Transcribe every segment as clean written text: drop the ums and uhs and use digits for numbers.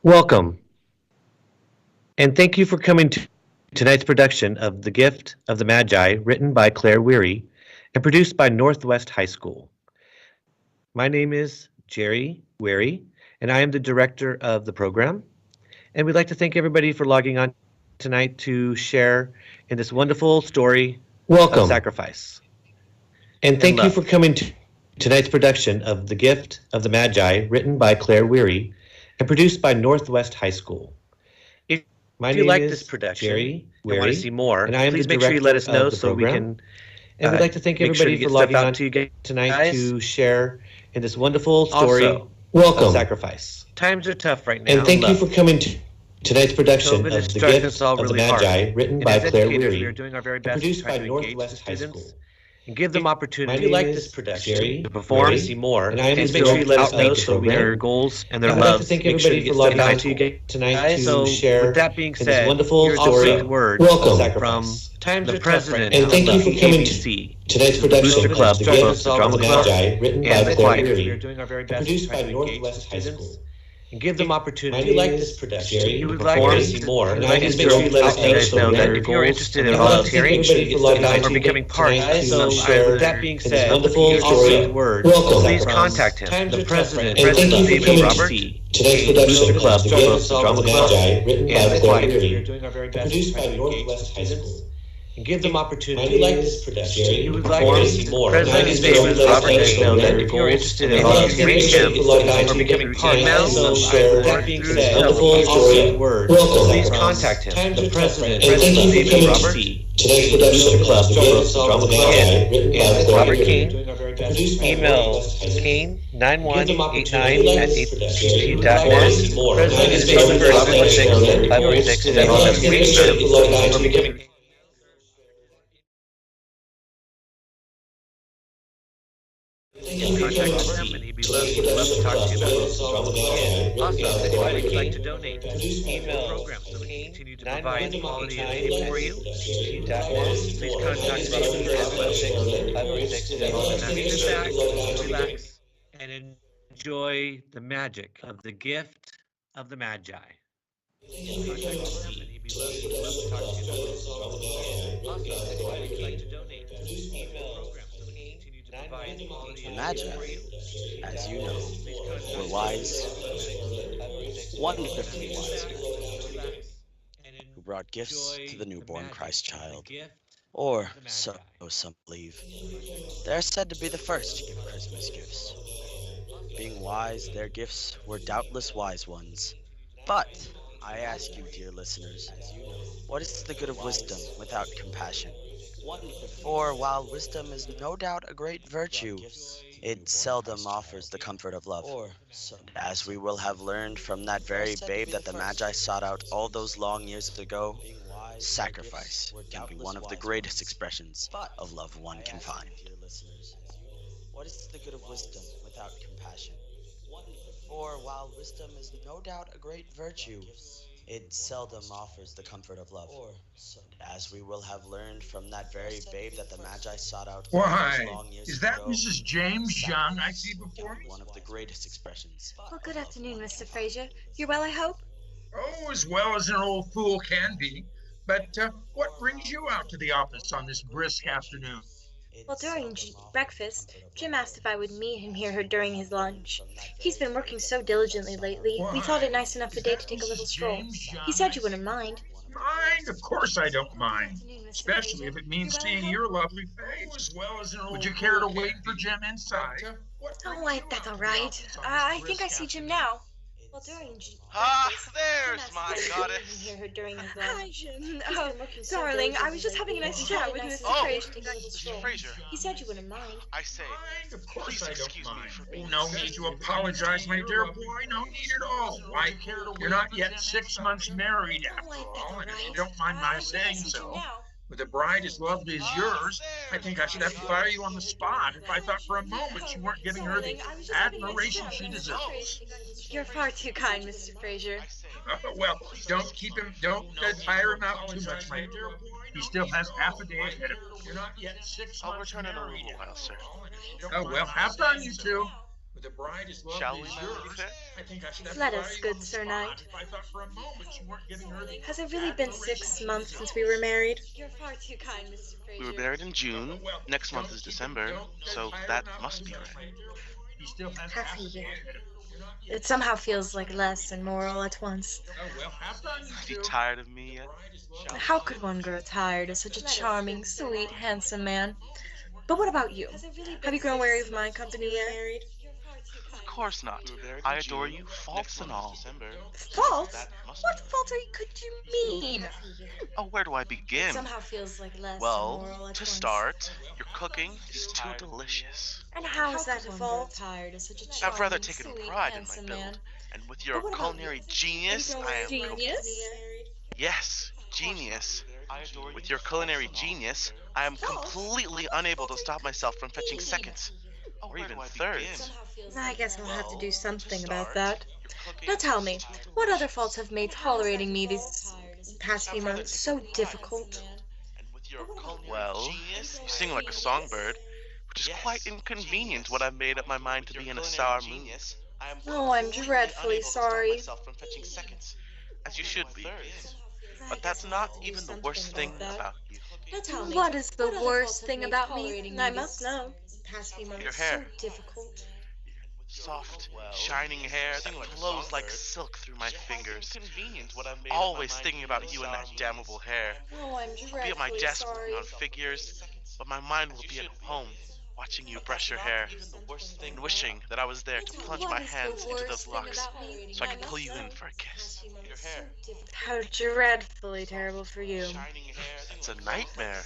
Welcome, and thank you for coming to tonight's production of The Gift of the Magi, written by Claire Weary and produced by Northwest High School. My name is Jerry Weary, and I am the director of the program. And we'd like to thank everybody for logging on tonight to share in this wonderful story of sacrifice. And thank you for coming to tonight's production of The Gift of the Magi, written by Claire Weary and produced by Northwest High School. If you like this production Jerry Weary, and want to see more, and please make sure you let us know so we can. And we'd like to thank everybody for logging on tonight to share in this wonderful story of sacrifice. Times are tough right now. And thank you for coming to tonight's production of The Gift of the Magi, written by Claire Weary and produced by Northwest High School. And give them opportunity. If you like this production to perform, see more, and make sure you let us know so we their goals and their love. Thank everybody for logging on tonight to share. With that being said, wonderful story word from the president and thank you for coming to tonight's production of The Gift of the Magi, written by Claire Weary and produced by Northwest High School. And give them opportunity. If you like this production, you would like to see more, and make sure you let us know that if you're interested in volunteering or becoming part of with that being said, wonderful story word, please contact him, the president, David Robert, today's production of The Gift of the Magi, written by Claire Weary and produced by Northwest High School. And give them opportunity. If you like this production, you would like to see more. President David Robert know that if you're interested in volunteering or becoming part now, that being said, wonderful story word, please contact him, the president, David Robert, today's production of The Gift of the Magi, written by Robert King, email kane9189@htt.org. President David Robert, 506 contact him and he'd be love to talk to you about it. Also, if anybody would like to donate, email program so we can continue to provide quality entertainment for you. Please contact me at 506. Sit back, relax, and enjoy the magic of the gift of the Magi. Contact him and he'd be love to talk to you about it. Also, if anybody would like to donate, email program so we can continue to provide quality The Magi, as you know, were wise, wonderfully wise, who brought gifts to the newborn Christ child, or so some believe. They are said to be the first to give Christmas gifts. Being wise, their gifts were doubtless wise ones. But I ask you, dear listeners, what is the good of wisdom without compassion? For while wisdom is no doubt a great virtue, it seldom offers the comfort of love. As we will have learned from that very babe that the Magi sought out all those long years ago, sacrifice can be one of the greatest expressions of love one can find. What is the good of wisdom without compassion? For while wisdom is no doubt a great virtue, it seldom offers the comfort of love. As we will have learned from that very babe that the Magi sought out Why, long years is that ago, Mrs. James Young I see before me? one of the greatest expressions. Well, good afternoon, Mr. Fraser. You're well, I hope? Oh, as well as an old fool can be. But what brings you out to the office on this brisk afternoon? Well, during breakfast, Jim asked if I would meet him here during his lunch. He's been working so diligently lately, we thought it nice enough a day to take a little stroll. He said you wouldn't mind. Mind? Of course I don't mind. Especially if it means seeing your lovely face. Would you care to wait for Jim inside? Oh, that's all right. I think I see Jim now. Well, during there's my goddess. Hi, Jim. Oh, darling, I was just having a nice chat with Mr. Fraser. Mr. Fraser. He said you wouldn't mind. I say, Of course please I don't excuse me mind. for being No need to apologize, my dear boy. No need at all. Why, you're not yet 6 months married after all, and if you don't mind my saying so, with a bride as lovely as yours, I think I should have to fire you on the spot if I thought for a moment you weren't giving her the admiration she deserves. You're far too kind, Mr. Fraser. Well, don't tire him out too much, my dear. He still has half a day ahead of him. You're not yet 6 I'll months return in a married little while, sir. Oh, well, have fun, you two. With a bride as lovely Shall we, as Madam yours, Fair? I think I stepped Let right us, on good the Sir spot Knight. if I thought for a moment you weren't giving her the Has it really been 6 admiration months she since we were deserves. married? You're far too kind, Mr. We were Fraser. married in June. Well, Next month don't is keep it, December, don't so tie her that mouth must to be that, my right. dear boy. He still has Half a year. You're not yet It somehow 6 feels months like married. less and more all at once. Oh, well, half done, you Are you two. tired of me yet? How could one grow tired of such a charming, sweet, handsome man? But what about you? Have you grown weary of my company yet? Of course not. I adore you, faults and all. Faults? What fault could you mean? Oh, where do I It begin? somehow feels like less and Well, more all at to once. start, your cooking is too delicious. And how is that a fault? I've rather taken pride in my build, and with your culinary genius, I am Genius? yes, genius. With your culinary genius, I am completely unable to stop myself from fetching seconds, or even thirds. I guess I'll have to do something about that. Now tell me, what other faults have made tolerating me these past few months so difficult? Well, you sing like a songbird, which is quite inconvenient when I've made up my mind to be in a sour mood. Oh, I'm dreadfully sorry. As you should be. But that's not even the worst thing about you. Now tell me, what is the worst thing about me? I must know. Past few Your months hair. so difficult. Soft, shining hair that flows like silk through my fingers. Always thinking about you and that damnable hair. Oh, I'm I'll be at my dreadfully desk sorry. working on figures, but my mind will be at home, watching you brush your hair, and wishing that I was there to plunge my What is the hands into worst those thing locks about me? so I I could pull must you in know. for a kiss. How dreadfully terrible for you. It's a nightmare.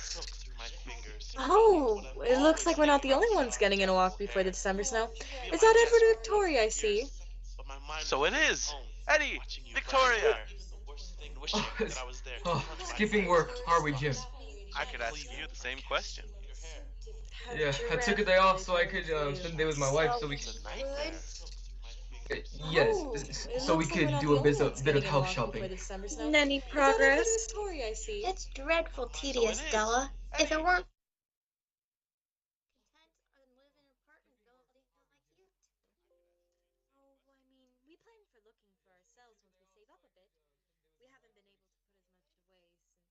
Oh, it looks like we're not the only ones getting in a walk before the December snow. Is that Edward or Victoria I see? So it is. Eddie! Victoria! Skipping work, are we, Jim? I could ask you the same question. How Yeah, I took a day off so I could dreadfully spend the day with my wife, so we It's a nightmare. yes, Oh, it so we looks like we're could not do the a only bit ones of getting in a health walk shopping. before the December snow. Any Is that Edward progress? or Victoria I see? It's dreadful tedious, it is. Della. If it weren't Oh, I mean, we plan for looking for ourselves once we save up a bit. We haven't been able to put as much away since.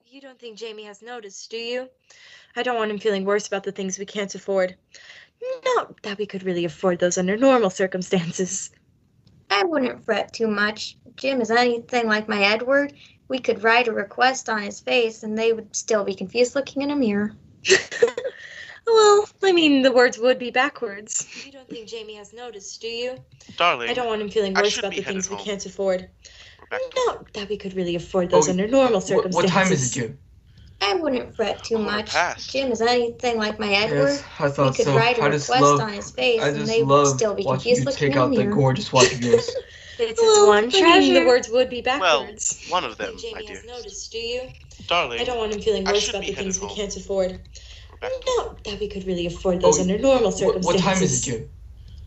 You don't think Jamie has noticed, do you? I don't want him feeling worse about the things we can't afford. Not that we could really afford those under normal circumstances. I wouldn't fret too much. Jim is anything like my Edward. We could write a request on his face and they would still be confused looking in a mirror. Well, I mean, the words would be backwards. You don't think Jamie has noticed, do you? Darling, I don't want him feeling I worse should about be the headed things we home. can't afford. We're back to Not that we could really afford those Oh, under normal What circumstances. time is it, Jim? I wouldn't fret too Quarter much. past. Jim is anything like my Edward. Yes, I We thought could so. write a I just request love, on his face I and just they would love still be watching confused you looking take in a out the mirror. gorgeous watch of yours. It's Well, his one treasure. The treasure. words would be Well, backwards. one You of don't think them, my Jamie has dearest. noticed, do you? Darling, I don't want him feeling I worse should about be the headed things we home. can't afford. We're back to Not that we could really afford those under normal circumstances. What time is it, Jim?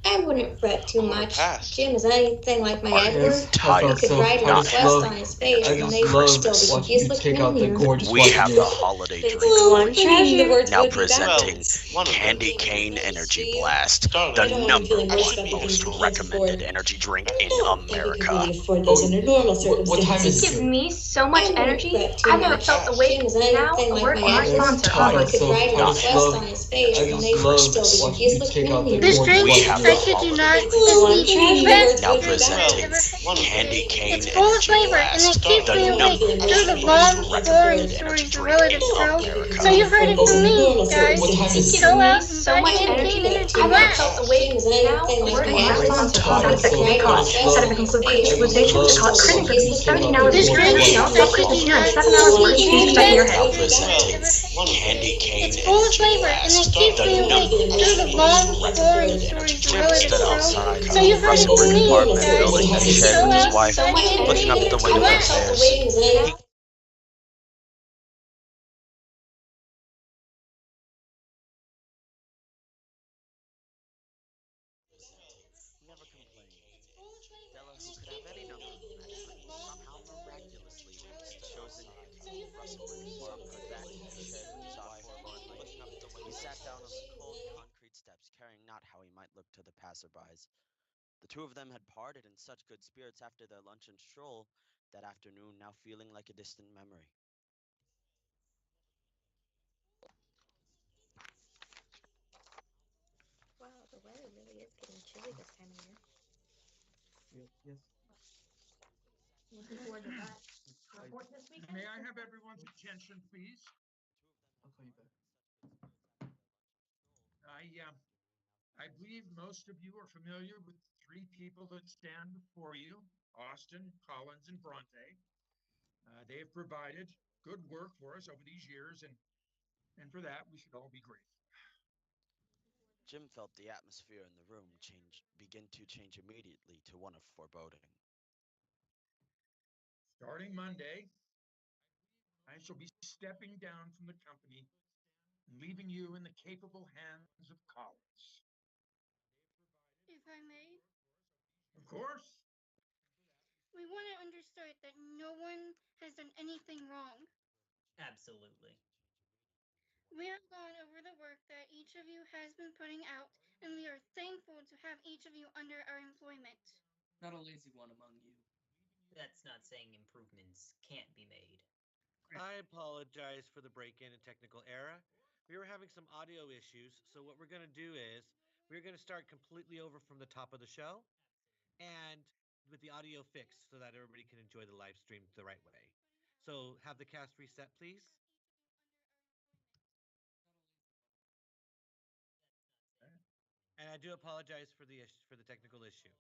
I I wouldn't fret too Who would have much. passed? Jim is anything like my Are you Edward. Yes, I tired We thought could so. of write a not request on having his energy face, I and on they just would love still be Christmas? watching you confused take looking at out the me. gorgeous We white have the gift. holiday It's drink one for you. treasure. The words Now would be presenting backwards. One of them. Candy Cane Energy Blast, Darling, the I don't want him number feeling I worse should one about be the things most he here. can't recommended afford. energy drink I in don't think he could America. really afford those Oh, under normal what time circumstances. is These it, give Jim? me so I much wouldn't energy. fret too I've never much. felt Passed. awake. Jim is Now, anything a like word my from my Yes, Edward. sponsor, I We thought Papa. could so. write a I Not just request love, on his having face, I energy and on they just would love still be Christmas. watching confused you looking take at out the me. This gorgeous drink, We white have I the gift. kid you not, holiday It's drink is for one the you. treasure. The best words Now would be drink I've presenting ever backwards. had. One of them. Candy Cane It's full of Energy flavor, and it Blast, keeps the me I don't want him awake number feeling worse through one the about the things he long, most can't boring afford. recommended energy stories the drink in relatives I don't tell. think he could So America. really you've heard afford it those from under me, normal guys. What time is circumstances. it, Go Jim? out and So buy much Candy energy. Cane Energy I Blast. wouldn't Who felt passed? awake. Jim is anything Now, a like word my from my Yes, Edward. sponsor, I Papa, thought We said could to so. get write a I caught. just request Instead of love, on a his complete face, and they civilization, would to love call it still be critic. watching you confused take looking at out Starting the now me. is This free gorgeous drink energy. white I'll is I gift. kid full you of not. I 7 hours want worth flavors. of you stuck in your Now head. words be presenting backwards. One of them. Candy Cane It's full of Energy flavor, and it Blast, I keeps the don't me want him awake number feeling through worse the about one the things he long, most can't boring afford. recommended energy stories the drink. relatives Stood tell. outside So of the you've heard it Russellburg from me, apartment guys. What building time and is it? shared Go with his out and wife, So buy much Candy looking Cane up energy. at the Energy I window wouldn't felt Blast. upstairs. awake. Jim is He anything. never complained. Della, who could have any number of matchmaking, somehow miraculously was chosen outside of the Russellburg apartment building and shared with his wife. Looking up the window, he sat down on the cold concrete steps, caring not how he might look to the passerbys. The two of them had parted in such good spirits after their luncheon stroll that afternoon, now feeling like a distant memory. Wow, the weather really is getting chilly this time of year. Yes. Looking forward to that. May I have everyone's attention, please? I'll call you back. I believe most of you are familiar with the three people that stand before you, Austin, Collins, and Bronte. They have provided good work for us over these years, and for that, we should all be grateful. Jim felt the atmosphere in the room begin to change immediately to one of foreboding. Starting Monday, I shall be stepping down from the company and leaving you in the capable hands of Collins. If I may, Of course, we want to understate that no one has done anything wrong. Absolutely. We have gone over the work that each of you has been putting out, and we are thankful to have each of you under our employment. Not a lazy one among you. That's not saying improvements can't be made. I apologize for the break-in and technical error. We were having some audio issues, so what we're going to do is we're going to start completely over from the top of the show and with the audio fixed so that everybody can enjoy the live stream the right way. So have the cast reset, please. And I do apologize for the technical issue.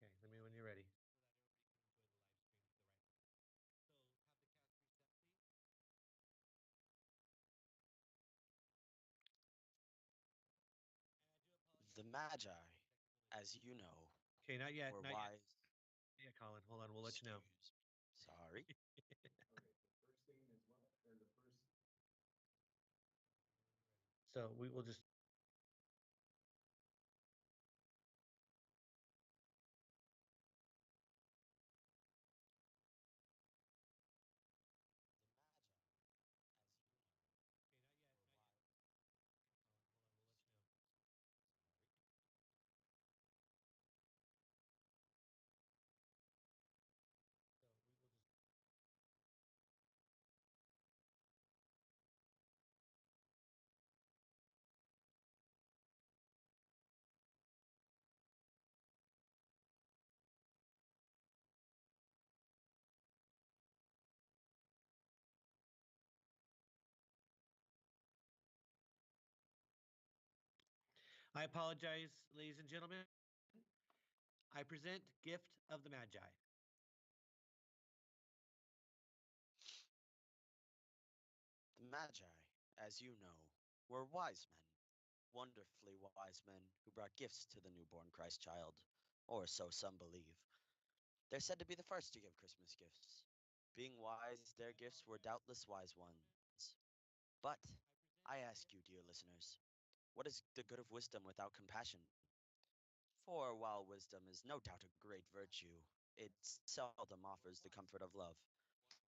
Okay, let me when you're ready. The Magi, as you know, Okay, not yet, were not yet. wise. Yeah, Colin, hold on, we'll let you know. Sorry. So we will just I apologize, ladies and gentlemen. I present Gift of the Magi. The Magi, as you know, were wise men, wonderfully wise men who brought gifts to the newborn Christ child, or so some believe. They're said to be the first to give Christmas gifts, Being wise, their gifts were doubtless wise ones. But I ask you, dear listeners, what is the good of wisdom without compassion? For while wisdom is no doubt a great virtue, it seldom offers the comfort of love.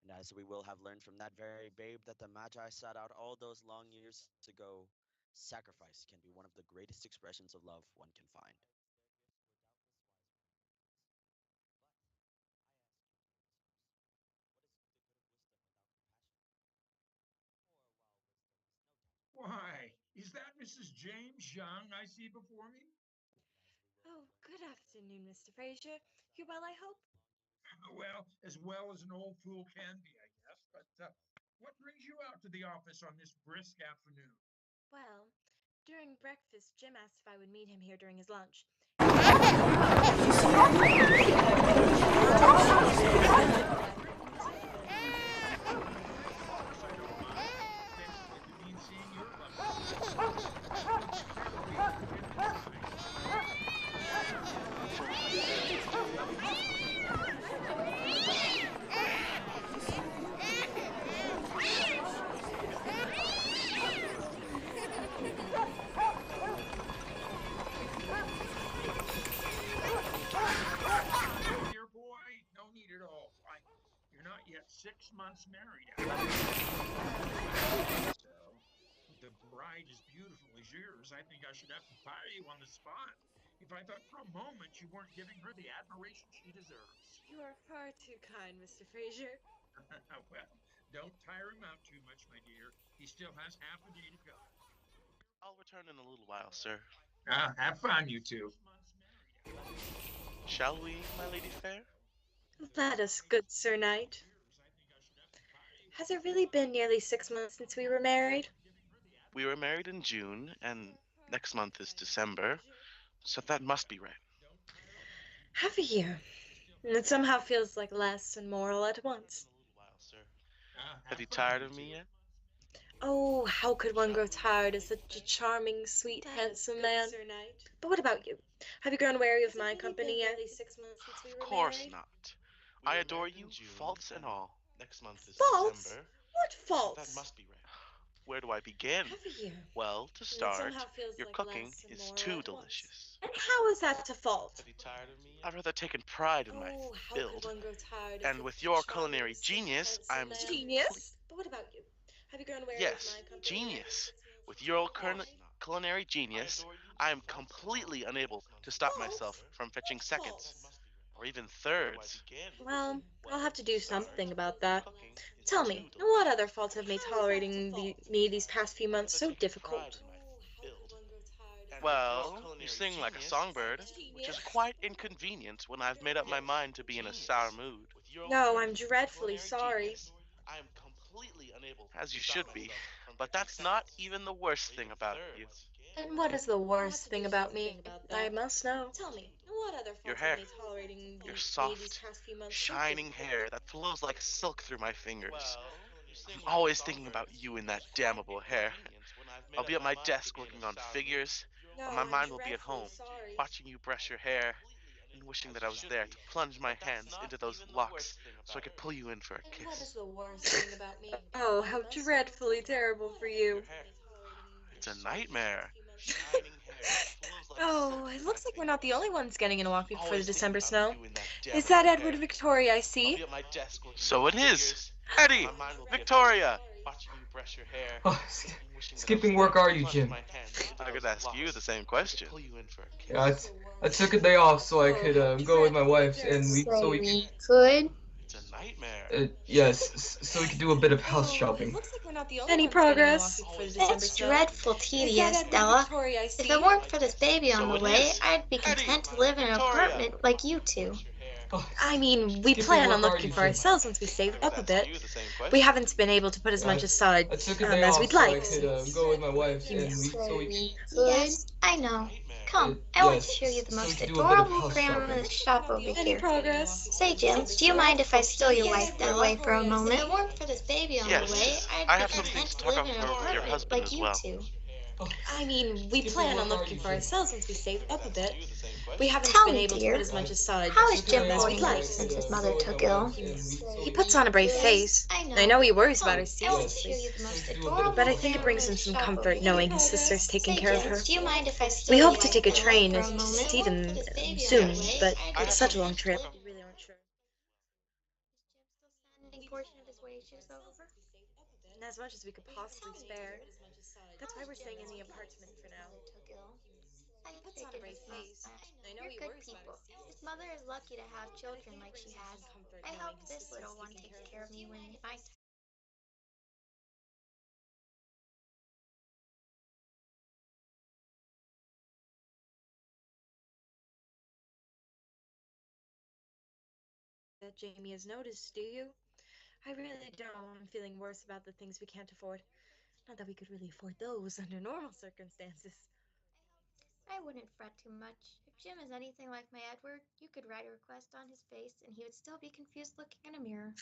And as we will have learned from that very babe that the Magi sought out all those long years ago, sacrifice can be one of the greatest expressions of love one can find. Why, is that Mrs. James Young I see before me? Oh, good afternoon, Mr. Fraser. You're well, I hope? Well as an old fool can be, I guess. But what brings you out to the office on this brisk afternoon? Well, during breakfast, Jim asked if I would meet him here during his lunch. Dear boy, no need at all. Why, you're not yet 6 months married. So, with the bride as beautiful as yours, I think I should have to fire you on the spot. If I thought for a moment you weren't giving her the admiration she deserves. You are far too kind, Mr. Fraser. Well, don't tire him out too much, my dear. He still has half a day to go. I'll return in a little while, sir. Have fun, you two. Shall we, my lady fair? Let us, good Sir Knight. Has it really been nearly 6 months since we were married? We were married in June, and next month is December, so that must be right. Half a year. And it somehow feels like less and more all at once. Have you tired of me yet? Oh, how could one grow tired of such a charming, sweet, handsome man? But what about you? Have you grown weary of my company yet? Of course not. I adore you, faults and all. Next month is Faults? December. What So that faults? must be right. Where do I begin? Half a year. Well, to And it start, somehow feels your like cooking less and is more all too at once. delicious. And how is that a fault? Have you tired of me yet? I've rather taken pride in my Oh, how build, could one grow tired of and such with a your charming, culinary sweet, genius, handsome I'm man? Genius? But what about you? Have you grown weary of yes, my company yet? genius. With your culinary genius, I am completely unable to stop myself from fetching seconds or even thirds. Well, I'll have to do something about that. Tell me, what other faults have made tolerating me these past few months so difficult? Well, you sing like a songbird, which is quite inconvenient when I've made up my mind to be in a sour mood. No, I'm dreadfully sorry. As you should be. But that's not even the worst thing about you. And what is the worst thing about me? I must know. Tell me, what other Your faults have hair. made tolerating Your me these soft, past few months so shining difficult? hair that flows like silk through my fingers. I'm always thinking about you in that damnable hair. I'll be at my desk working on figures, No, or my I'm mind will be at dreadfully home, sorry. watching you brush your hair, and wishing that I was there to plunge my hands into those locks so I could pull you in for a And what is kiss. the worst thing about me? Oh, how dreadfully terrible for you. It's a nightmare. Oh, it looks like we're not the only ones getting in a walk before the December snow. Is that Edward Victoria I see? So it is. Eddie! Victoria! Oh, skipping work, are you, Jim? I could ask you the same question. Yeah, I took a day off so I could go with my wife and So we could. It's a nightmare. Yes, so we could do a bit of house Oh, shopping. it looks like we're not the only Any progress? It's dreadful tedious, Della. If it weren't for this baby on So the it way, is. I'd be content to live in an Victoria. apartment like you two. Oh, I mean, we skipping plan on work, are looking you, for Jim? ourselves once we saved I up a could ask bit. you the same question. We haven't been able to put as much aside I took a day as off we'd so I like. could go with my wife and So we we could. Yes, I know. Come, I want to yes, show you the so we most could do a bit of adorable house grandmother's shopping. shop over Any here. progress? Say, Jim, do you mind if I steal your wife that way for a moment? If it weren't for this baby on the way, Yes, I'd I be have something content to to talk live in an over with your apartment husband like as you well. two. I mean, we plan on looking for ourselves once we saved up a bit. We haven't Tell been me, able to dear, put as much aside how to is keep him Jim as we'd holding like. up since his mother took ill? He puts on a brave face. I know he worries about her I want to ceaselessly, show you the most adorable but I think it brings camera him some shop over comfort knowing here. his sister's taking Say, care of Jim, her. do you mind if I steal We your hope to wife take a girl train for a to moment? see them Put his baby on soon, the way. but I it's just such a want long to trip. flip. We really aren't sure. Any portion of his wages over? And as much as we could possibly spare. That's why we're staying in the apartment for now. Took ill. I He puts on a figured brave as much. face. I know You're he good worries about her people. His ceaselessly, mother is lucky to have but I children think it like she brings him has. some comfort I knowing hope his this sister's little one taking takes care care of of me when I that Jamie has noticed, do you? I really don't. I'm feeling worse about the things we can't afford. Not that we could really afford those under normal circumstances. I wouldn't fret too much. If Jim is anything like my Edward, you could write a request on his face and he would still be confused looking in a mirror.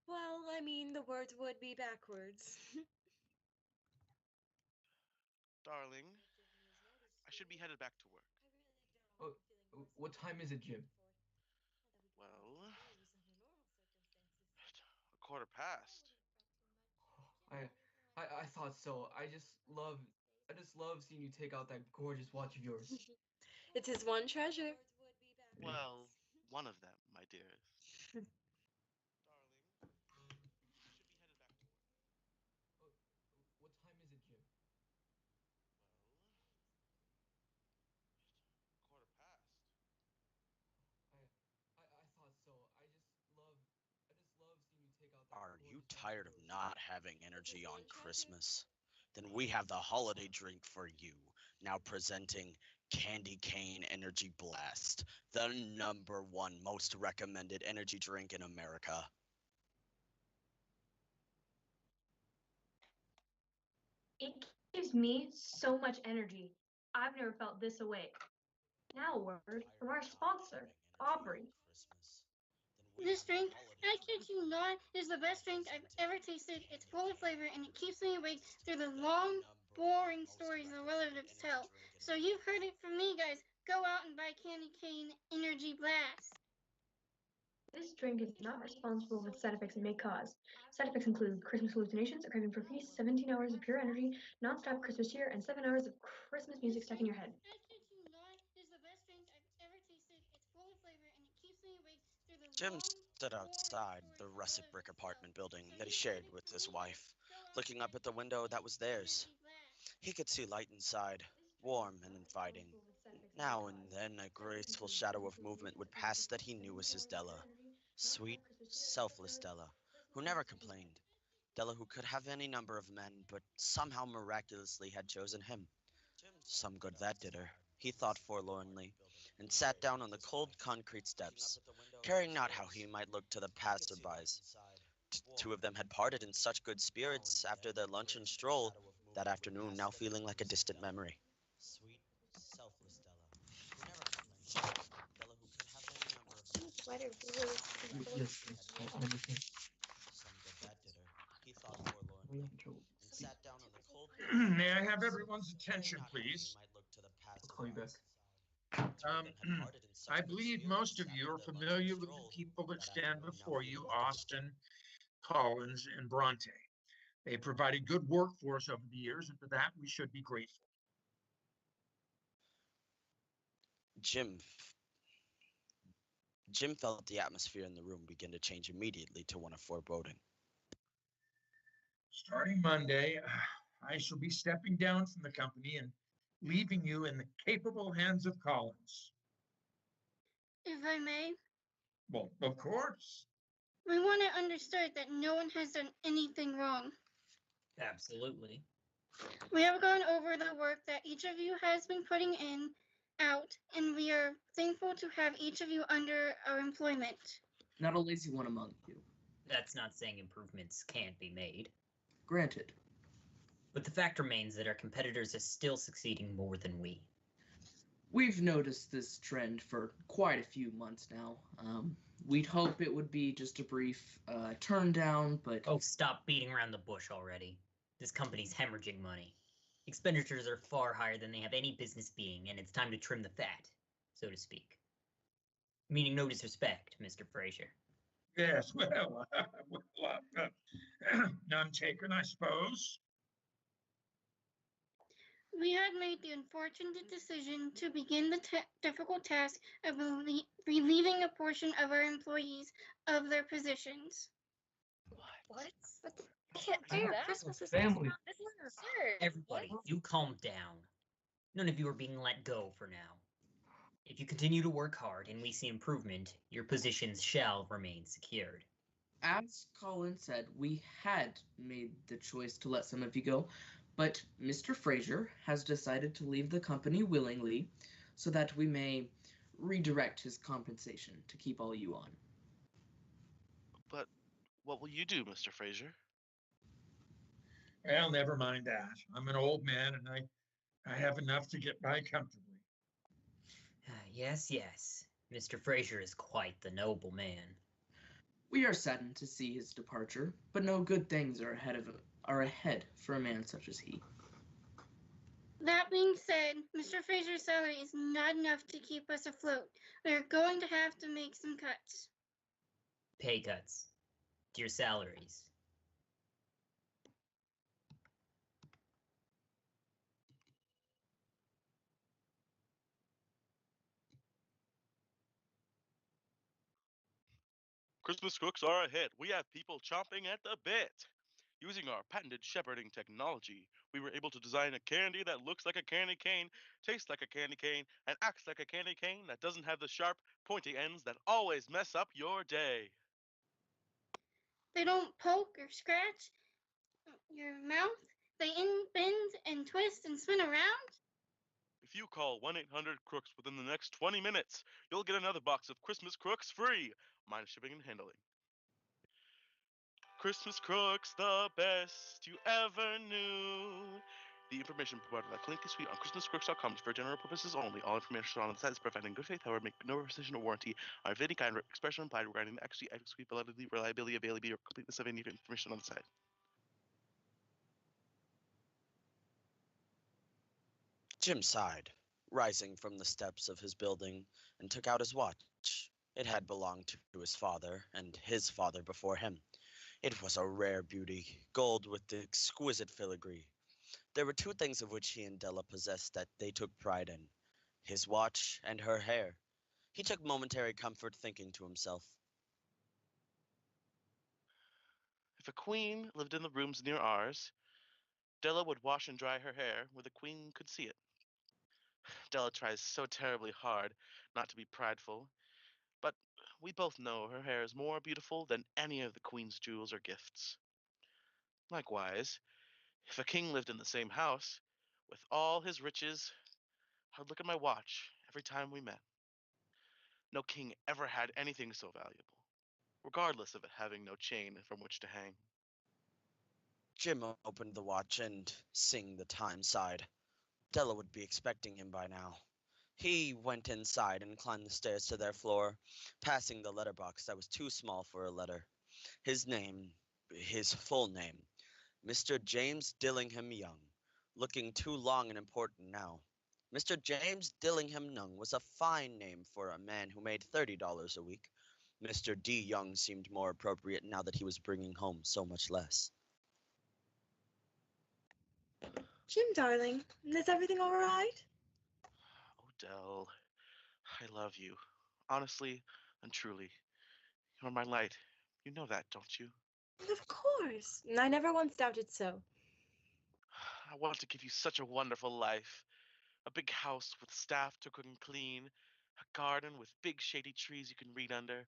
Well, I mean, the words would be backwards. Darling, I should be headed back to work. Oh, what time is it, Jim? Well, a quarter past. I thought so. I just love seeing you take out that gorgeous watch of yours. It's his one treasure. Well, one of them, my dearest. Oh, what time is it, Jim? Well, quarter past. I thought so. I just love seeing you take out that Are you gorgeous watch tired of of yours. not having energy on Christmas? Then we have the holiday drink for you. Now presenting Candy Cane Energy Blast, the #1 most recommended energy drink in America. It gives me so much energy. I've never felt this awake. Now, a word from our sponsor, Aubrey. This drink, I kid you not, is the best drink I've ever tasted. It's full of flavor and it keeps me awake through the long, boring stories the relatives tell. So you've heard it from me, guys. Go out and buy Candy Cane Energy Blast. This drink is not responsible for the side effects it may cause. Side effects include Christmas hallucinations, a craving for feast, 17 hours of pure energy, non-stop Christmas cheer, and 7 hours of Christmas music stuck in your head. I kid you not, is the best drink I've ever tasted. It's full of flavor and it keeps me awake through the Jim long, stood boring outside stories the the russet brick relatives tell. apartment building So that he you've heard shared it with from his me, guys. wife. Go out and Looking buy up at the Candy window that Cane was theirs, Energy Blast. he could see light inside, warm and inviting. Now and then a graceful shadow of movement would pass that he knew was his Della. Sweet, selfless Della, who never complained. Della who could have any number of men, but somehow miraculously had chosen him. Some good that did her, he thought forlornly, and sat down on the cold concrete steps, caring not how he might look to the passerbys. Two of them had parted in such good spirits after their luncheon stroll that afternoon, now feeling like a distant memory. Sweet, selfless Della, who never complained. Della who could have any number of men, This sweater but really is somehow pretty cool. Yes, miraculously I had chosen him. understand. Some good that did her, he thought We forlornly, have Joe. and Speak. sat down on the cold concrete May I have steps, everyone's caring attention, not how he please? might look to the I'll call you back. passerbys. Two of them had parted in I such good believe most spirits of you after are their luncheon familiar with the stroll people that that stand afternoon, now before feeling you, like a distant. Austin, Collins, and Bronte. They provided good work for us over the years, and for that we should be grateful. Jim Jim felt the atmosphere in the room begin to change immediately to one of foreboding. Starting Monday, I shall be stepping down from the company and leaving you in the capable hands of Collins. If I may, Well, of course. we want it understood that no one has done anything wrong. Absolutely. We have gone over the work that each of you has been putting in, out, and we are thankful to have each of you under our employment. Not a lazy one among you. That's not saying improvements can't be made. Granted. But the fact remains that our competitors are still succeeding more than we. We've noticed this trend for quite a few months now. We'd hope it would be just a brief turn down, but... Oh, stop beating around the bush already. This company's hemorrhaging money. Expenditures are far higher than they have any business being, and it's time to trim the fat, so to speak. Meaning no disrespect, Mr. Fraser. Yes, well, none taken, I suppose. We had made the unfortunate decision to begin the difficult task of relieving a portion of our employees of their positions. What? But I can't bear Christmas is family. This is absurd. Everybody, you calm down. None of you are being let go for now. If you continue to work hard and we see improvement, your positions shall remain secured. As Colin said, we had made the choice to let some of you go, but Mr. Fraser has decided to leave the company willingly so that we may redirect his compensation to keep all you on. But what will you do, Mr. Fraser? Well, never mind that. I'm an old man and I have enough to get by comfortably. Yes. Mr. Fraser is quite the noble man. We are saddened to see his departure, but no good things are ahead for a man such as he. That being said, Mr. Fraser's salary is not enough to keep us afloat. We are going to have to make some cuts. Pay cuts to your salaries. Christmas cooks are a hit. We have people chomping at the bit. Using our patented shepherding technology, we were able to design a candy that looks like a candy cane, tastes like a candy cane, and acts like a candy cane that doesn't have the sharp, pointy ends that always mess up your day. They don't poke or scratch your mouth. They bend and twist and spin around. If you call 1-800-CROOKS within the next 20 minutes, you'll get another box of Christmas Crooks free, minus shipping and handling. Christmas Crooks, the best you ever knew. The information provided by Link is sweet on ChristmasCrooks.com is for general purposes only. All information on the site is provided in good faith, however, make no precision or warranty or of any kind of expression implied regarding the accuracy, adequacy, validity, reliability, availability, or completeness of any information on the site. Jim sighed, rising from the steps of his building, and took out his watch. It had belonged to his father, and his father before him. It was a rare beauty, gold with exquisite filigree. There were two things of which he and Della possessed that they took pride in, his watch and her hair. He took momentary comfort thinking to himself, If a queen lived in the rooms near ours, Della would wash and dry her hair where the queen could see it. Della tries so terribly hard not to be prideful, but we both know her hair is more beautiful than any of the queen's jewels or gifts. Likewise, if a king lived in the same house, with all his riches, I'd look at my watch every time we met. No king ever had anything so valuable, regardless of it having no chain from which to hang. Jim opened the watch and, seeing the time, sighed. Della would be expecting him by now. He went inside and climbed the stairs to their floor, passing the letterbox that was too small for a letter. His name, his full name, Mr. James Dillingham Young, looking too long and important now. Mr. James Dillingham Young was a fine name for a man who made $30 a week. Mr. D. Young seemed more appropriate now that he was bringing home so much less. Jim, darling, is everything all right? Oh, Dell, I love you. Honestly and truly. You're my light. You know that, don't you? Of course. I never once doubted so. I want to give you such a wonderful life. A big house with staff to cook and clean, a garden with big shady trees you can read under,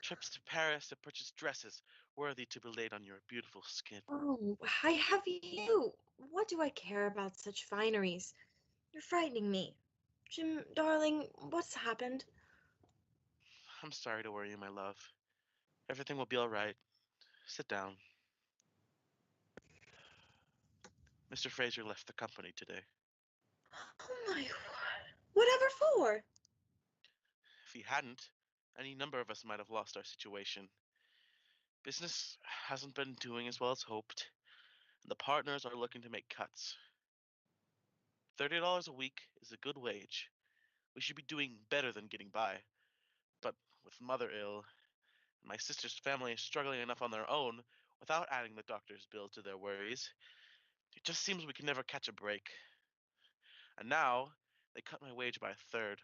trips to Paris to purchase dresses worthy to be laid on your beautiful skin. Oh, I have you. What do I care about such fineries? You're frightening me. Jim, darling, what's happened? I'm sorry to worry you, my love. Everything will be all right. Sit down. Mr. Fraser left the company today. Oh my word. Whatever for? If he hadn't, any number of us might have lost our situation. Business hasn't been doing as well as hoped, and the partners are looking to make cuts. $30 a week is a good wage. We should be doing better than getting by. But with Mother ill, and my sister's family struggling enough on their own without adding the doctor's bill to their worries, it just seems we can never catch a break. And now, they cut my wage by a third.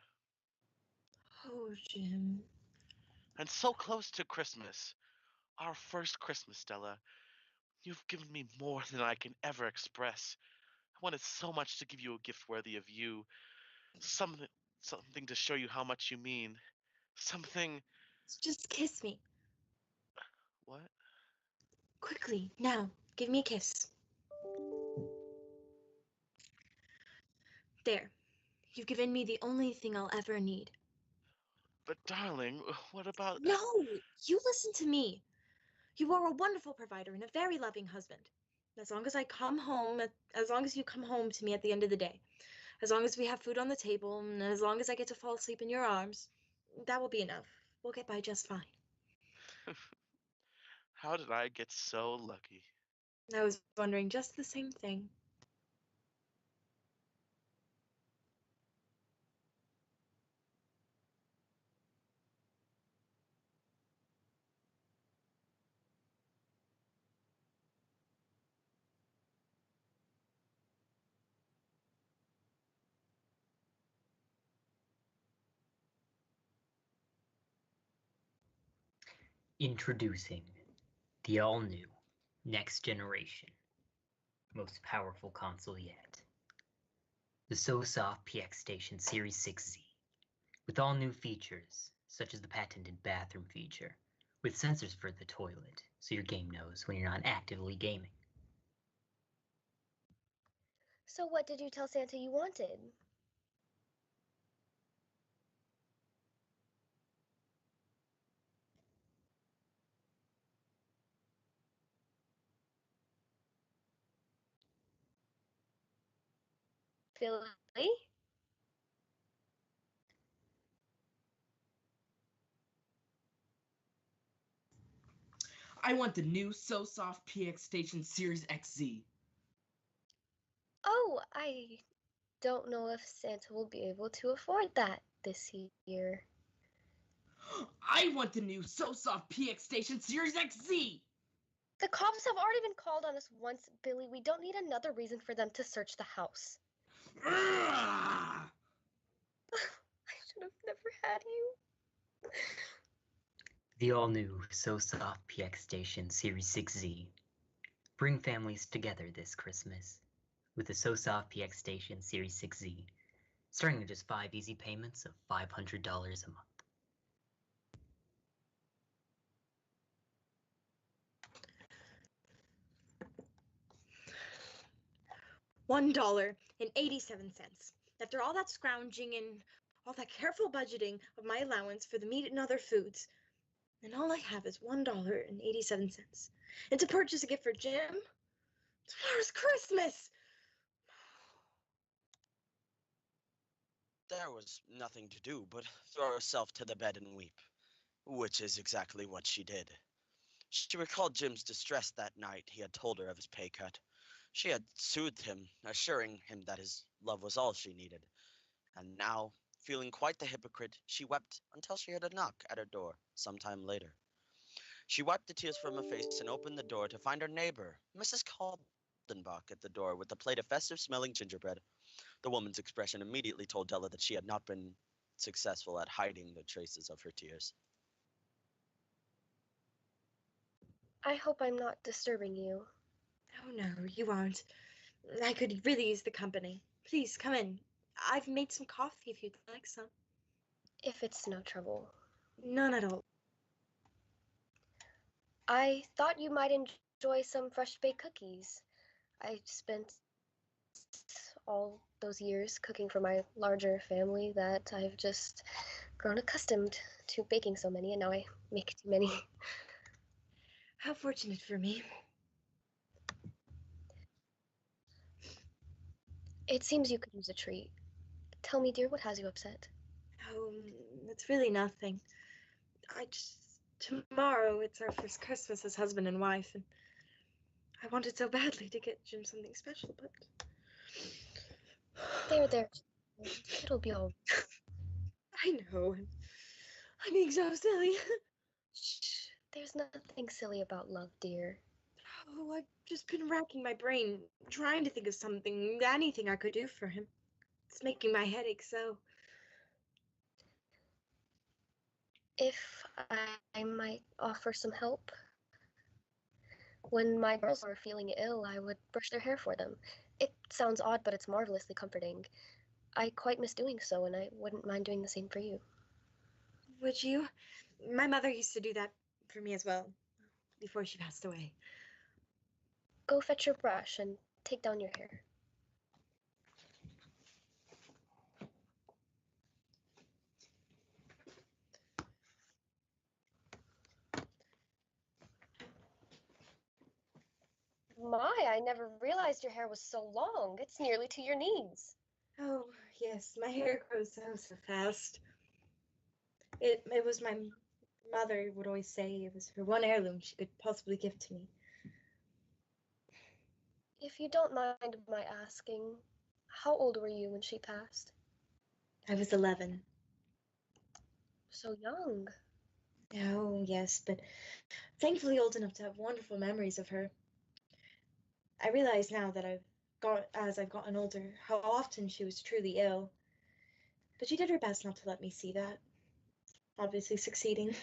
Oh, Jim. And so close to Christmas. Our first Christmas, Stella. You've given me more than I can ever express. I wanted so much to give you a gift worthy of you. Something to show you how much you mean. Something. Just kiss me. What? Quickly, now, give me a kiss. There. You've given me the only thing I'll ever need. But darling, what about... No! You listen to me. You are a wonderful provider and a very loving husband. As long as as long as you come home to me at the end of the day, as long as we have food on the table, and as long as I get to fall asleep in your arms, that will be enough. We'll get by just fine. How did I get so lucky? I was wondering just the same thing. Introducing the all-new, next-generation, most powerful console yet. The SoSoft PX Station Series 6Z, with all new features, such as the patented bathroom feature, with sensors for the toilet, so your game knows when you're not actively gaming. So what did you tell Santa you wanted? Billy? I want the new SoSoft PX Station Series XZ. Oh, I don't know if Santa will be able to afford that this year. I want the new SoSoft PX Station Series XZ! The cops have already been called on us once, Billy. We don't need another reason for them to search the house. I should have never had you. The all-new SoSoft PX Station Series 6Z. Bring families together this Christmas with the SoSoft PX Station Series 6Z, starting at just 5 easy payments of $500 a month. $1.87. After all that scrounging and all that careful budgeting of my allowance for the meat and other foods, and all I have is $1.87. And to purchase a gift for Jim? Tomorrow's Christmas! There was nothing to do but throw herself to the bed and weep, which is exactly what she did. She recalled Jim's distress that night he had told her of his pay cut. She had soothed him, assuring him that his love was all she needed. And now, feeling quite the hypocrite, she wept until she heard a knock at her door sometime later. She wiped the tears from her face and opened the door to find her neighbor, Mrs. Kaldenbach, at the door with a plate of festive-smelling gingerbread. The woman's expression immediately told Della that she had not been successful at hiding the traces of her tears. I hope I'm not disturbing you. Oh, no, you aren't. I could really use the company. Please, come in. I've made some coffee if you'd like some. If it's no trouble. None at all. I thought you might enjoy some fresh-baked cookies. I spent all those years cooking for my larger family that I've just grown accustomed to baking so many, and now I make too many. How fortunate for me. It seems you could use a treat. Tell me, dear, what has you upset? Oh, it's really nothing. Tomorrow it's our first Christmas as husband and wife, and I wanted so badly to get Jim something special, but There. It'll be all right. I know. I'm being so silly. Shh. There's nothing silly about love, dear. Oh, I've just been racking my brain, trying to think of something, anything I could do for him. It's making my head ache so. If I might offer some help. When my girls were feeling ill, I would brush their hair for them. It sounds odd, but it's marvelously comforting. I quite miss doing so, and I wouldn't mind doing the same for you. Would you? My mother used to do that for me as well, before she passed away. Go fetch your brush and take down your hair. My, I never realized your hair was so long. It's nearly to your knees. Oh, yes, my hair grows so fast. It was my mother would always say it was her one heirloom she could possibly give to me. If you don't mind my asking, how old were you when she passed? I was 11. So young. Oh, yes, but thankfully old enough to have wonderful memories of her. I realize now that as I've gotten older, how often she was truly ill. But she did her best not to let me see that. Obviously succeeding.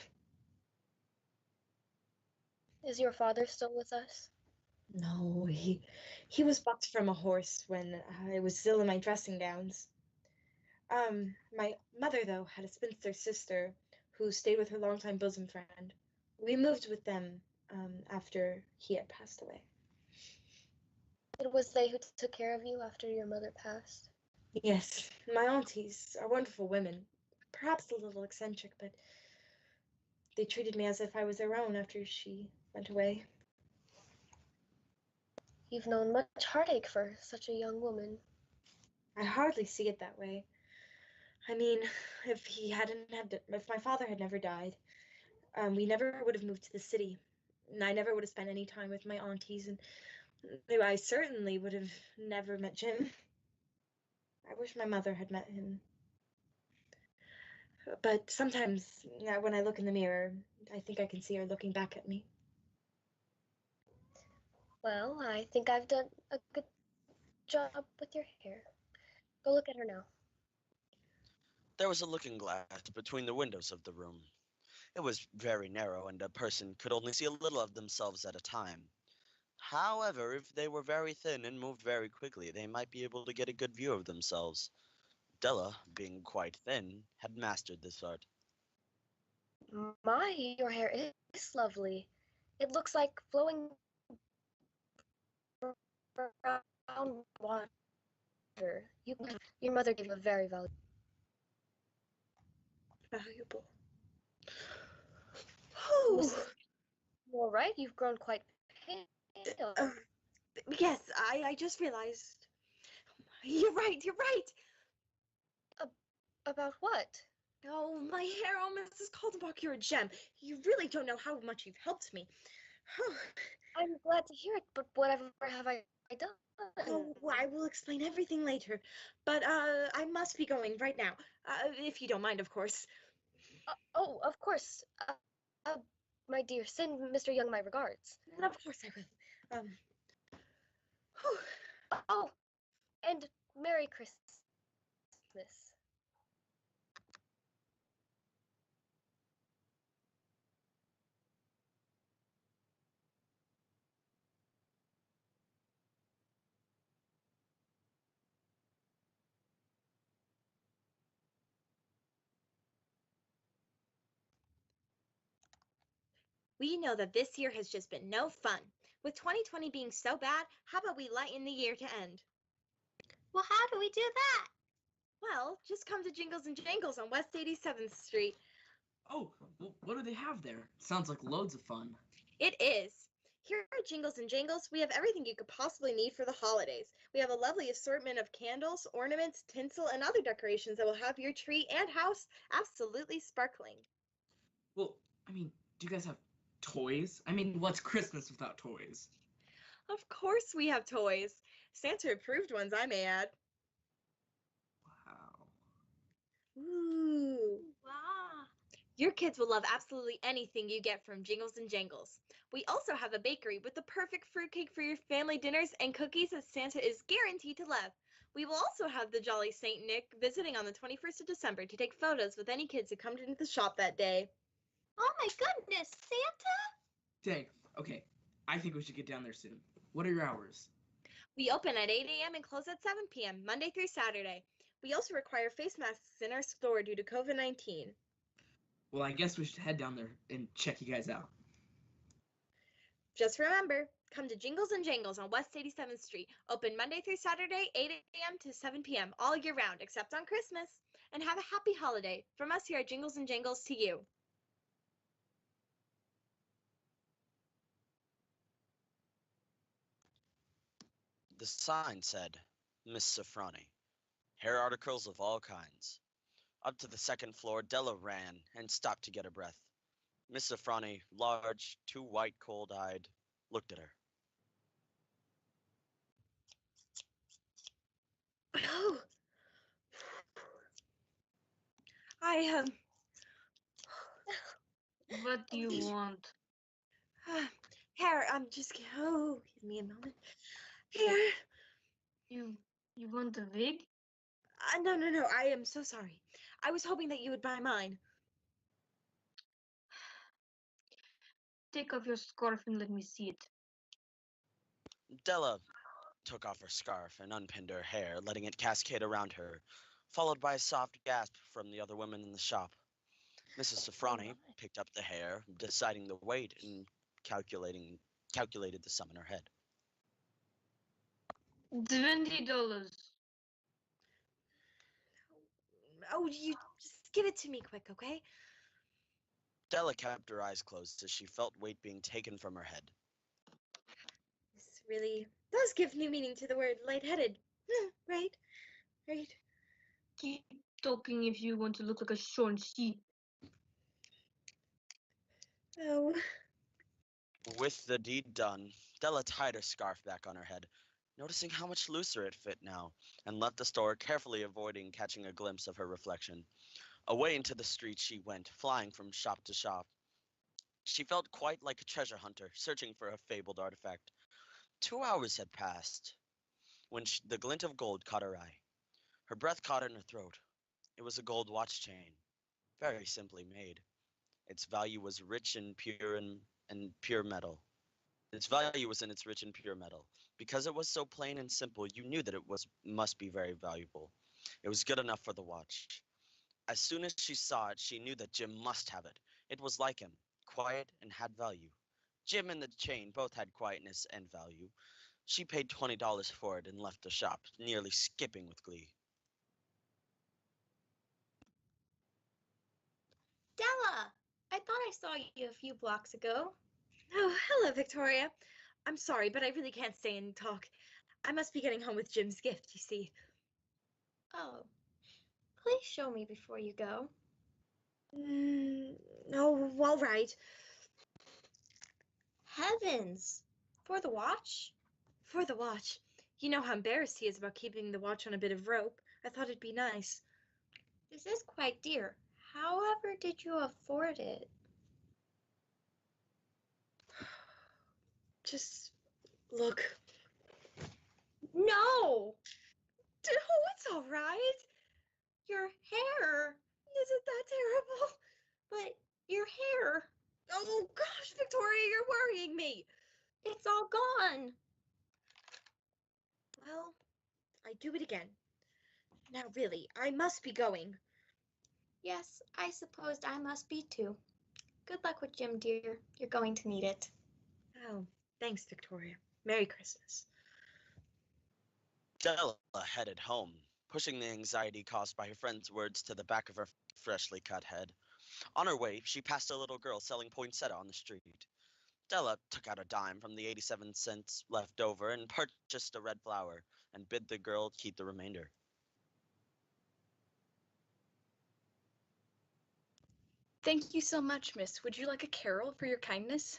Is your father still with us? No, he was bucked from a horse when I was still in my dressing gowns. My mother, though, had a spinster sister who stayed with her longtime bosom friend. We moved with them after he had passed away. It was they who took care of you after your mother passed? Yes, my aunties are wonderful women. Perhaps a little eccentric, but they treated me as if I was their own after she went away. You've known much heartache for such a young woman. I hardly see it that way. I mean, if my father had never died, we never would have moved to the city. And I never would have spent any time with my aunties, and I certainly would have never met Jim. I wish my mother had met him. But sometimes, when I look in the mirror, I think I can see her looking back at me. Well, I think I've done a good job with your hair. Go look at her now. There was a looking glass between the windows of the room. It was very narrow, and a person could only see a little of themselves at a time. However, if they were very thin and moved very quickly, they might be able to get a good view of themselves. Della, being quite thin, had mastered this art. My, your hair is lovely. It looks like flowing brown water. Your mother gave you a very valuable. Oh, You all right? You've grown quite pale. yes, I just realized. You're right. About what? Oh, my hair, oh, Mrs. Caldenbach, you're a gem. You really don't know how much you've helped me. I'm glad to hear it, but whatever have I done? Oh, I will explain everything later. But I must be going right now. If you don't mind, of course. Oh, of course. My dear, send Mr. Young my regards. Of course I will. Oh, and Merry Christmas. We know that this year has just been no fun. With 2020 being so bad, how about we lighten the year to end? Well, how do we do that? Well, just come to Jingles and Jangles on West 87th Street. Oh, well, what do they have there? Sounds like loads of fun. It is. Here at Jingles and Jangles, we have everything you could possibly need for the holidays. We have a lovely assortment of candles, ornaments, tinsel, and other decorations that will have your tree and house absolutely sparkling. Well, I mean, do you guys have toys? I mean, what's Christmas without toys? Of course we have toys. Santa approved ones, I may add. Ooh. Wow. Your kids will love absolutely anything you get from Jingles and Jangles. We also have a bakery with the perfect fruitcake for your family dinners and cookies that Santa is guaranteed to love. We will also have the Jolly Saint Nick visiting on the 21st of December to take photos with any kids who come into the shop that day. Oh my goodness, Santa? Dang. Okay, I think we should get down there soon. What are your hours? We open at 8 a.m. and close at 7 p.m., Monday through Saturday. We also require face masks in our store due to COVID-19. Well, I guess we should head down there and check you guys out. Just remember, come to Jingles and Jangles on West 87th Street, open Monday through Saturday, 8 a.m. to 7 p.m. all year round, except on Christmas. And have a happy holiday from us here at Jingles and Jangles to you. The sign said, Miss Safrani, hair articles of all kinds. Up to the second floor, Della ran and stopped to get her breath. Miss Safrani, large, too white, cold-eyed, looked at her. Oh, What do you want? hair, give me a moment. Hair. You want a wig? No, I am so sorry. I was hoping that you would buy mine. Take off your scarf and let me see it. Della took off her scarf and unpinned her hair, letting it cascade around her, followed by a soft gasp from the other women in the shop. Mrs. Safrani picked up the hair, deciding the weight and calculated the sum in her head. $20. Oh, you just give it to me quick, okay? Della kept her eyes closed as she felt weight being taken from her head. This really does give new meaning to the word lightheaded. Right? Right? Keep talking if you want to look like a shorn sheep. Oh. With the deed done, Della tied her scarf back on her head, noticing how much looser it fit now, and left the store, carefully avoiding catching a glimpse of her reflection. Away into the street she went, flying from shop to shop. She felt quite like a treasure hunter, searching for a fabled artifact. 2 hours had passed when the glint of gold caught her eye. Her breath caught in her throat. It was a gold watch chain, very simply made. Its value was rich and pure metal. Its value was in its rich and pure metal. Because it was so plain and simple, you knew that must be very valuable. It was good enough for the watch. As soon as she saw it, she knew that Jim must have it. It was like him, quiet and had value. Jim and the chain both had quietness and value. She paid $20 for it and left the shop, nearly skipping with glee. Della! I thought I saw you a few blocks ago. Oh, hello, Victoria. I'm sorry, but I really can't stay and talk. I must be getting home with Jim's gift, you see. Oh. Please show me before you go. Oh, all right. Heavens! For the watch? For the watch. You know how embarrassed he is about keeping the watch on a bit of rope. I thought it'd be nice. This is quite dear. However did you afford it? Just look. No! Oh, it's all right. Your hair! Isn't that terrible? But your hair! Oh, gosh, Victoria, you're worrying me. It's all gone. Well, I do it again. Now, really, I must be going. Yes, I supposed I must be too. Good luck with Jim, dear. You're going to need it. Oh, thanks, Victoria. Merry Christmas. Della headed home, pushing the anxiety caused by her friend's words to the back of her freshly cut head. On her way, she passed a little girl selling poinsettia on the street. Della took out a dime from the 87 cents left over and purchased a red flower and bid the girl keep the remainder. Thank you so much, miss. Would you like a carol for your kindness?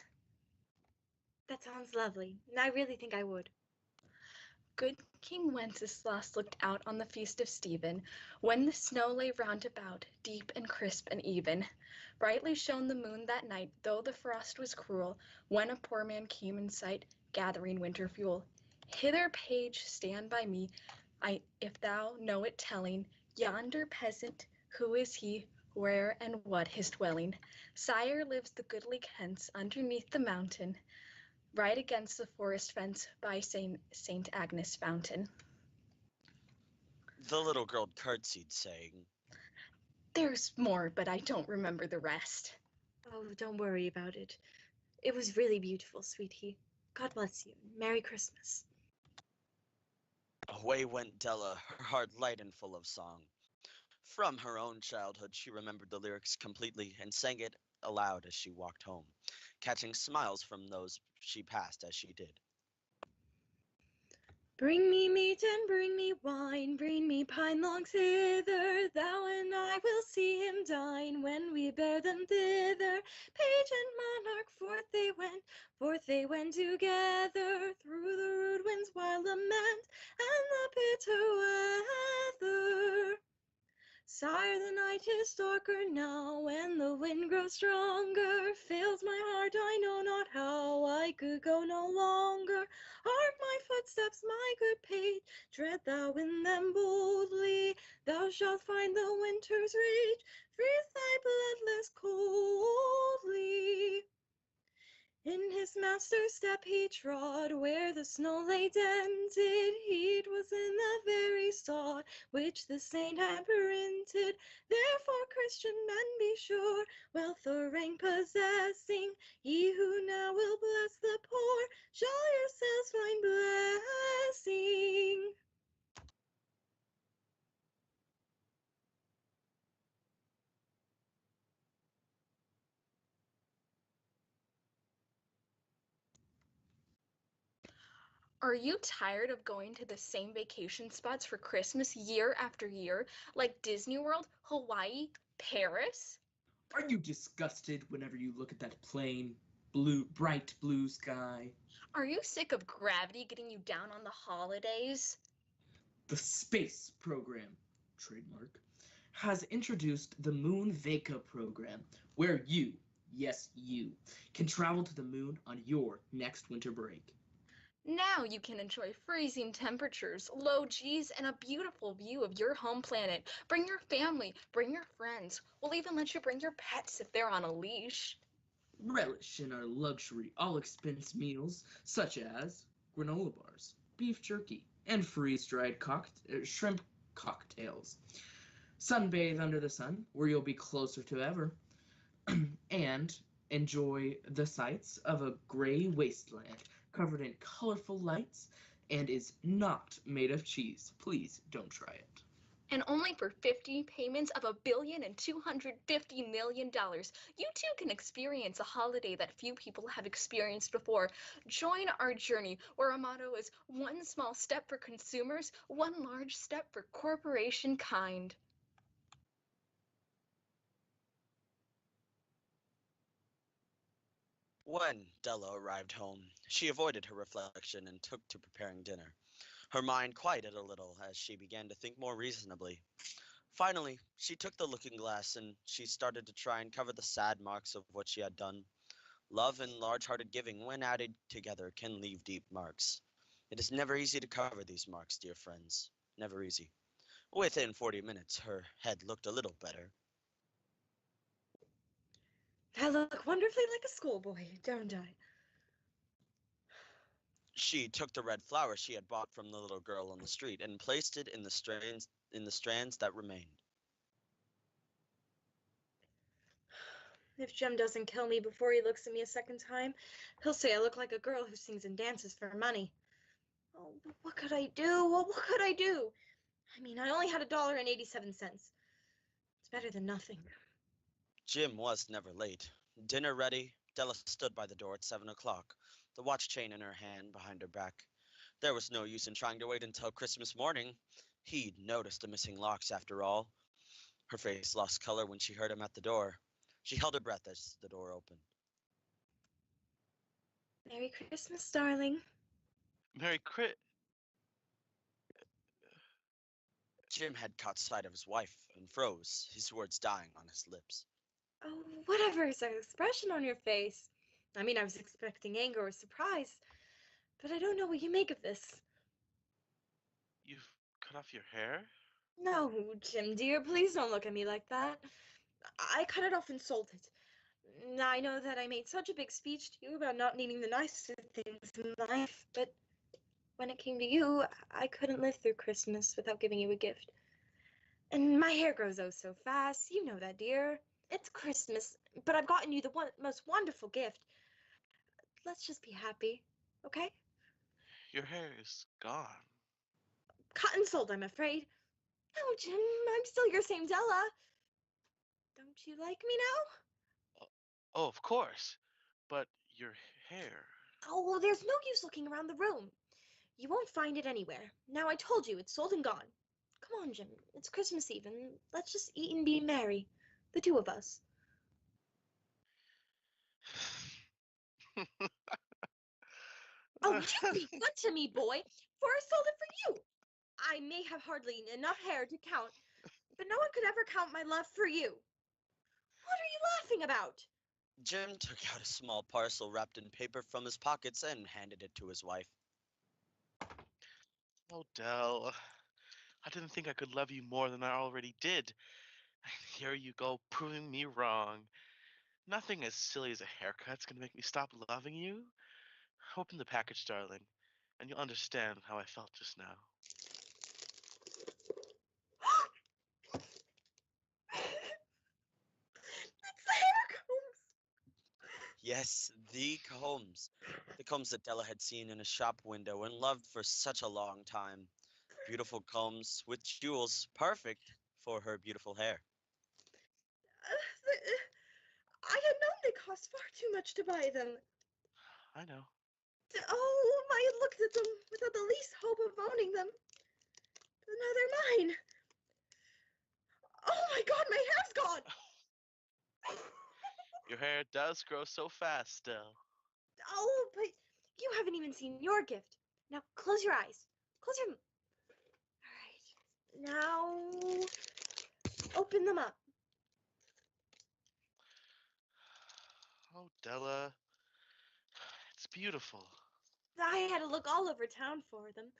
That sounds lovely, and I really think I would. Good. King Wenceslas looked out on the feast of Stephen, when the snow lay round about, deep and crisp and even. Brightly shone the moon that night, though the frost was cruel, when a poor man came in sight, gathering winter fuel. Hither, page, stand by me, if thou know it telling, yonder peasant, who is he, where and what his dwelling? Sire, lives the goodly Kents underneath the mountain, right against the forest fence by Saint Agnes fountain. The little girl curtsied, saying, There's more, but I don't remember the rest. Oh, don't worry about it. It was really beautiful, sweetie. God bless you. Merry Christmas. Away went Della, her heart light and full of song. From her own childhood, she remembered the lyrics completely and sang it aloud as she walked home, catching smiles from those she passed as she did. Bring me meat and bring me wine, bring me pine logs hither, thou and I will see him dine when we bear them thither. Page and monarch, forth they went together, through the rude wind's wild lament, and the bitter weather. Sire, the night is darker now, and the wind grows stronger. Fails my heart, I know not how I could go no longer. Hark my footsteps, my good page, tread thou in them boldly. Thou shalt find the winter's rage, freeze thy bloodless coldly. In his master's step he trod, where the snow lay dented. Heat was in the very sod which the saint had printed. Therefore, Christian men, be sure, wealth or rank possessing, ye who now will bless the poor, shall yourselves find blessing. Are you tired of going to the same vacation spots for Christmas year after year, like Disney World, Hawaii, Paris? Are you disgusted whenever you look at that plain, bright blue sky? Are you sick of gravity getting you down on the holidays? The space program, trademark, has introduced the Moon Vaka program, where you, yes you, can travel to the moon on your next winter break. Now you can enjoy freezing temperatures, low G's, and a beautiful view of your home planet. Bring your family, bring your friends. We'll even let you bring your pets if they're on a leash. Relish in our luxury all-expense meals, such as granola bars, beef jerky, and freeze-dried shrimp cocktails. Sunbathe under the sun, where you'll be closer to ever, and enjoy the sights of a gray wasteland covered in colorful lights and is not made of cheese. Please don't try it. And only for 50 payments of $1,250,000,000, you too can experience a holiday that few people have experienced before. Join our journey, where our motto is one small step for consumers, one large step for corporation kind. When Della arrived home, she avoided her reflection and took to preparing dinner. Her mind quieted a little as she began to think more reasonably. Finally, she took the looking glass and she started to try and cover the sad marks of what she had done. Love and large-hearted giving, when added together, can leave deep marks. It is never easy to cover these marks, dear friends. Never easy. Within 40 minutes, her head looked a little better. I look wonderfully like a schoolboy, don't I? She took the red flower she had bought from the little girl on the street and placed it in the strands that remained. If Jem doesn't kill me before he looks at me a second time, he'll say I look like a girl who sings and dances for money. Oh, but what could I do? Well, what could I do? I mean, I only had $1.87. It's better than nothing. Jim was never late. Dinner ready, Della stood by the door at 7 o'clock, the watch chain in her hand behind her back. There was no use in trying to wait until Christmas morning. He'd noticed the missing locks after all. Her face lost color when she heard him at the door. She held her breath as the door opened. Merry Christmas, darling. Merry Crit. Jim had caught sight of his wife and froze, his words dying on his lips. Oh, whatever is that expression on your face? I mean, I was expecting anger or surprise, but I don't know what you make of this. You've cut off your hair? No, Jim, dear, please don't look at me like that. I cut it off and sold it. I know that I made such a big speech to you about not needing the nicer things in life, but when it came to you, I couldn't live through Christmas without giving you a gift. And my hair grows oh so fast, you know that, dear. It's Christmas, but I've gotten you the most wonderful gift. Let's just be happy, okay? Your hair is gone. Cut and sold, I'm afraid. No, Jim, I'm still your same Della. Don't you like me now? Oh, of course. But your hair. Oh, well, there's no use looking around the room. You won't find it anywhere. Now I told you, it's sold and gone. Come on, Jim. It's Christmas Eve, and let's just eat and be merry. The two of us. Oh, you be good to me, boy, for I sold it for you. I may have hardly enough hair to count, but no one could ever count my love for you. What are you laughing about? Jim took out a small parcel wrapped in paper from his pockets and handed it to his wife. Oh, Dell. I didn't think I could love you more than I already did. And here you go, proving me wrong. Nothing as silly as a haircut's gonna make me stop loving you. Open the package, darling, and you'll understand how I felt just now. It's the hair combs. Yes, the combs. The combs that Della had seen in a shop window and loved for such a long time. Beautiful combs with jewels, perfect for her beautiful hair. I had known they cost far too much to buy them. I know. Oh, I had looked at them without the least hope of owning them. But now they're mine. Oh my God, my hair's gone! Your hair does grow so fast still. Oh, but you haven't even seen your gift. Now close your eyes. Close your... All right. Now open them up. Oh, Della. It's beautiful. I had to look all over town for them.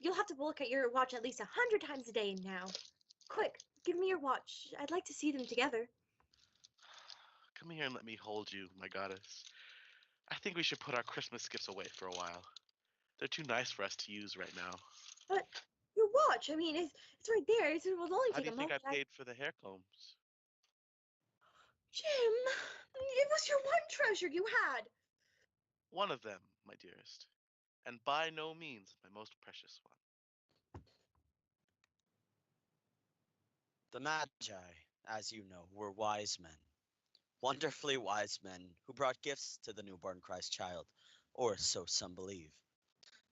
You'll have to look at your watch at least 100 times a day now. Quick, give me your watch. I'd like to see them together. Come here and let me hold you, my goddess. I think we should put our Christmas gifts away for a while. They're too nice for us to use right now. But your watch, I mean, it's right there. It will only How take do you a think moment. I paid for the hair combs? Jim, it was your one treasure you had. One of them, my dearest. And by no means my most precious one. The Magi, as you know, were wise men. Wonderfully wise men who brought gifts to the newborn Christ child, or so some believe.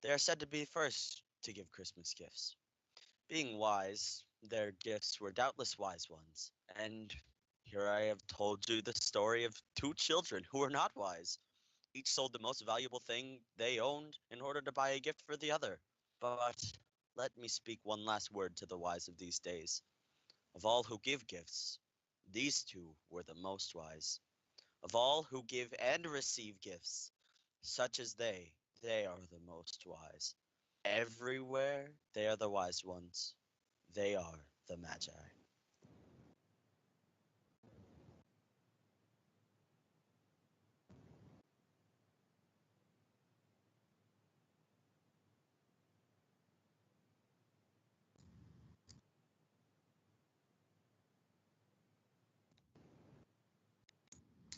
They are said to be first to give Christmas gifts. Being wise, their gifts were doubtless wise ones. And here I have told you the story of two children who were not wise. Each sold the most valuable thing they owned in order to buy a gift for the other. But let me speak one last word to the wise of these days. Of all who give gifts, these two were the most wise. Of all who give and receive gifts, such as they are the most wise. Everywhere they are the wise ones. They are the Magi.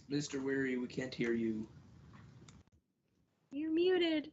Mr. Weary, we can't hear you. You're muted.